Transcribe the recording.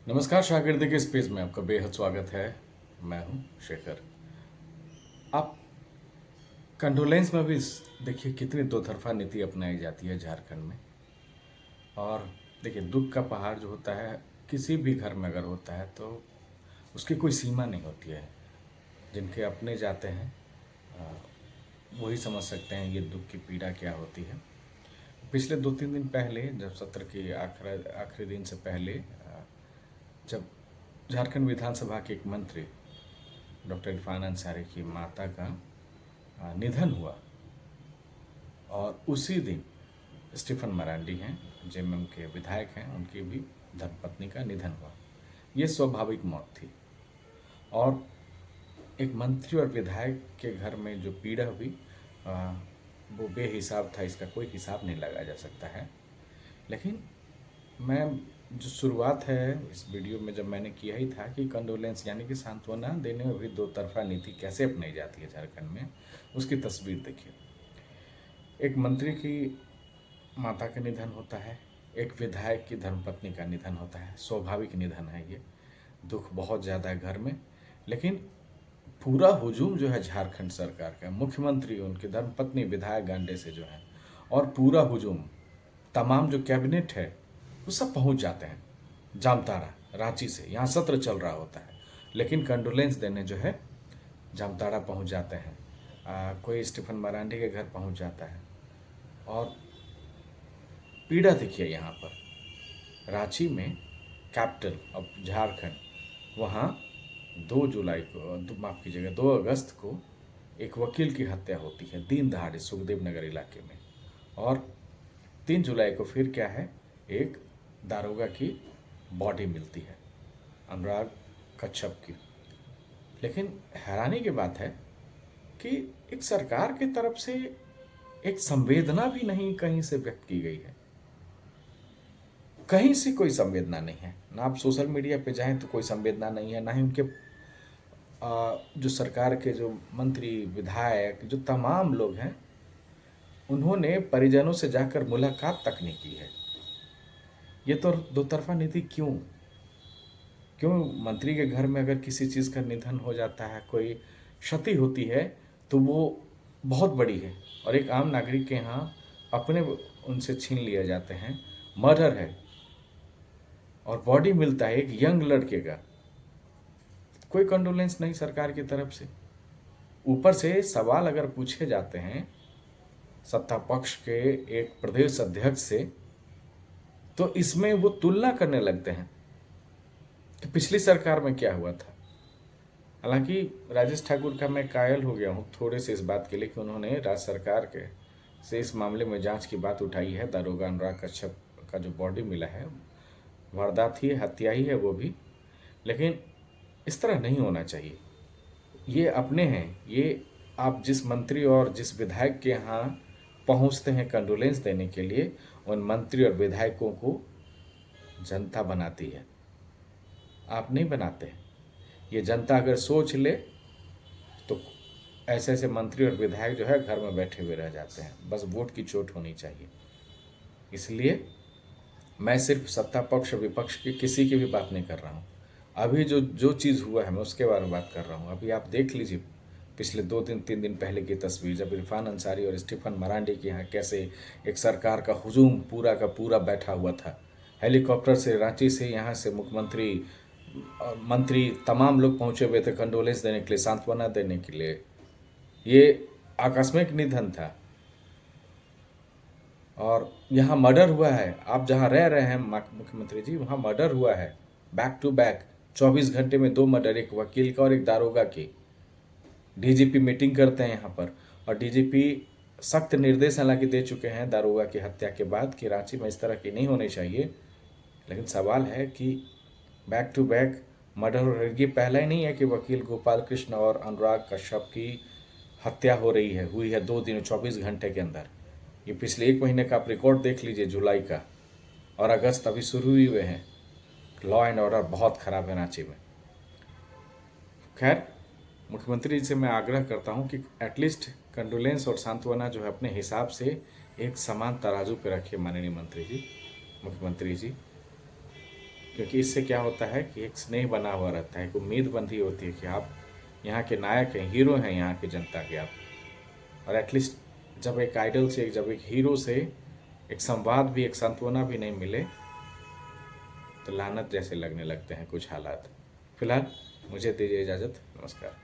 नमस्कार शागिर्दी के स्पेस में आपका बेहद स्वागत है। मैं हूं शेखर। आप कंडोलेंस में भी देखिए कितनी दो तरफा नीति अपनाई जाती है झारखंड में। और देखिए दुख का पहाड़ जो होता है किसी भी घर में अगर होता है तो उसकी कोई सीमा नहीं होती है। जिनके अपने जाते हैं वही समझ सकते हैं ये दुख की पीड़ा क्या होती है। पिछले 2-3 दिन पहले जब सत्र के आखिरी दिन से पहले जब झारखंड विधानसभा के एक मंत्री डॉक्टर इरफान अंसारी की माता का निधन हुआ और उसी दिन स्टीफन मरांडी हैं जेएमएम के विधायक हैं, उनकी भी धर्मपत्नी का निधन हुआ। ये स्वाभाविक मौत थी और एक मंत्री और विधायक के घर में जो पीड़ा हुई वो बेहिसाब था, इसका कोई हिसाब नहीं लगाया जा सकता है। लेकिन मैं जो शुरुआत है इस वीडियो में जब मैंने किया ही था कि कंडोलेंस यानी कि सांत्वना देने में भी दो तरफा नीति कैसे अपनाई जाती है झारखंड में, उसकी तस्वीर देखिए। एक मंत्री की माता का निधन होता है, एक विधायक की धर्मपत्नी का निधन होता है। स्वाभाविक निधन है ये, दुख बहुत ज़्यादा है घर में। लेकिन पूरा हुजूम जो है झारखंड सरकार का, मुख्यमंत्री, उनकी धर्मपत्नी, विधायक गांडे से जो है, और पूरा हुजूम तमाम जो कैबिनेट है वो सब पहुंच जाते हैं जामताड़ा, रांची से। यहाँ सत्र चल रहा होता है लेकिन कंडोलेंस देने जो है जामताड़ा पहुंच जाते हैं। कोई स्टीफन मरांडी के घर पहुंच जाता है। और पीड़ा देखिए यहाँ पर रांची में, कैपिटल ऑफ झारखंड, वहाँ 2 जुलाई को, माफ़ कीजिएगा, 2 अगस्त को एक वकील की हत्या होती है दिन दहाड़े सुखदेव नगर इलाके में। और 3 जुलाई को फिर क्या है, एक दारोगा की बॉडी मिलती है, अनुराग कच्छप की। लेकिन हैरानी की बात है कि एक सरकार की तरफ से एक संवेदना भी नहीं कहीं से व्यक्त की गई है। कहीं से कोई संवेदना नहीं है। ना आप सोशल मीडिया पे जाएं तो कोई संवेदना नहीं है, ना ही उनके जो सरकार के जो मंत्री, विधायक, जो तमाम लोग हैं, उन्होंने परिजनों से जाकर मुलाकात तक नहीं की है। ये तो दो तरफा नीति क्यों? क्यों मंत्री के घर में अगर किसी चीज़ का निधन हो जाता है, कोई क्षति होती है तो वो बहुत बड़ी है, और एक आम नागरिक के यहाँ अपने उनसे छीन लिया जाते हैं, मर्डर है, और बॉडी मिलता है एक यंग लड़के का, कोई कंडोलेंस नहीं सरकार की तरफ से। ऊपर से सवाल अगर पूछे जाते हैं सत्ता पक्ष के एक प्रदेश अध्यक्ष से, तो इसमें वो तुलना करने लगते हैं कि पिछली सरकार में क्या हुआ था। हालांकि राजेश ठाकुर का मैं कायल हो गया हूँ थोड़े से इस बात के लिए कि उन्होंने राज्य सरकार के से इस मामले में जांच की बात उठाई है। दारोगा अनुराग कश्यप का जो बॉडी मिला है, वारदात ही, हत्या ही है वो भी, लेकिन इस तरह नहीं होना चाहिए। ये अपने हैं, ये आप जिस मंत्री और जिस विधायक के यहाँ पहुँचते हैं कंडोलेंस देने के लिए, उन मंत्री और विधायकों को जनता बनाती है, आप नहीं बनाते हैं। ये जनता अगर सोच ले तो ऐसे ऐसे मंत्री और विधायक जो है घर में बैठे हुए रह जाते हैं, बस वोट की चोट होनी चाहिए। इसलिए मैं सिर्फ सत्ता पक्ष और विपक्ष की किसी की भी बात नहीं कर रहा हूँ। अभी जो जो चीज़ हुआ है मैं उसके बारे में बात कर रहा हूँ। अभी आप देख लीजिए पिछले 2-3 दिन पहले की तस्वीर, जब इरफान अंसारी और स्टीफन मरांडी के यहाँ कैसे एक सरकार का हुजूम पूरा का पूरा बैठा हुआ था। हेलीकॉप्टर से, रांची से, यहाँ से मुख्यमंत्री और मंत्री तमाम लोग पहुँचे हुए थे कंडोलेंस देने के लिए, सांत्वना देने के लिए। ये आकस्मिक निधन था और यहाँ मर्डर हुआ है। आप जहाँ रह रहे हैं मुख्यमंत्री जी, वहाँ मर्डर हुआ है, बैक टू बैक 24 घंटे में 2 मर्डर, एक वकील का और एक दारोगा की। डीजीपी मीटिंग करते हैं यहाँ पर, और डीजीपी सख्त निर्देश हालांकि दे चुके हैं दारोगा की हत्या के बाद कि रांची में इस तरह की नहीं होनी चाहिए। लेकिन सवाल है कि बैक टू बैक मर्डर हो रही है। ये पहला ही नहीं है कि वकील गोपाल कृष्ण और अनुराग कश्यप की हत्या हो रही है, हुई है 2 दिन 24 घंटे के अंदर। ये पिछले 1 महीने का आप रिकॉर्ड देख लीजिए, जुलाई का, और अगस्त अभी शुरू ही हुए हैं। लॉ एंड ऑर्डर बहुत ख़राब है रांची में। खैर, मुख्यमंत्री जी से मैं आग्रह करता हूं कि एटलीस्ट कंडोलेंस और सांत्वना जो है अपने हिसाब से एक समान तराजू पे रखिए माननीय मंत्री जी, मुख्यमंत्री जी। क्योंकि इससे क्या होता है कि एक स्नेह बना हुआ रहता है, एक उम्मीद बंधी होती है कि आप यहाँ के नायक हैं, हीरो हैं यहाँ की जनता के आप। और एटलीस्ट जब एक आइडल से, जब एक हीरो से एक संवाद भी, एक सांत्वना भी नहीं मिले तो लानत जैसे लगने लगते हैं कुछ हालात। फिलहाल मुझे दीजिए इजाज़त। नमस्कार।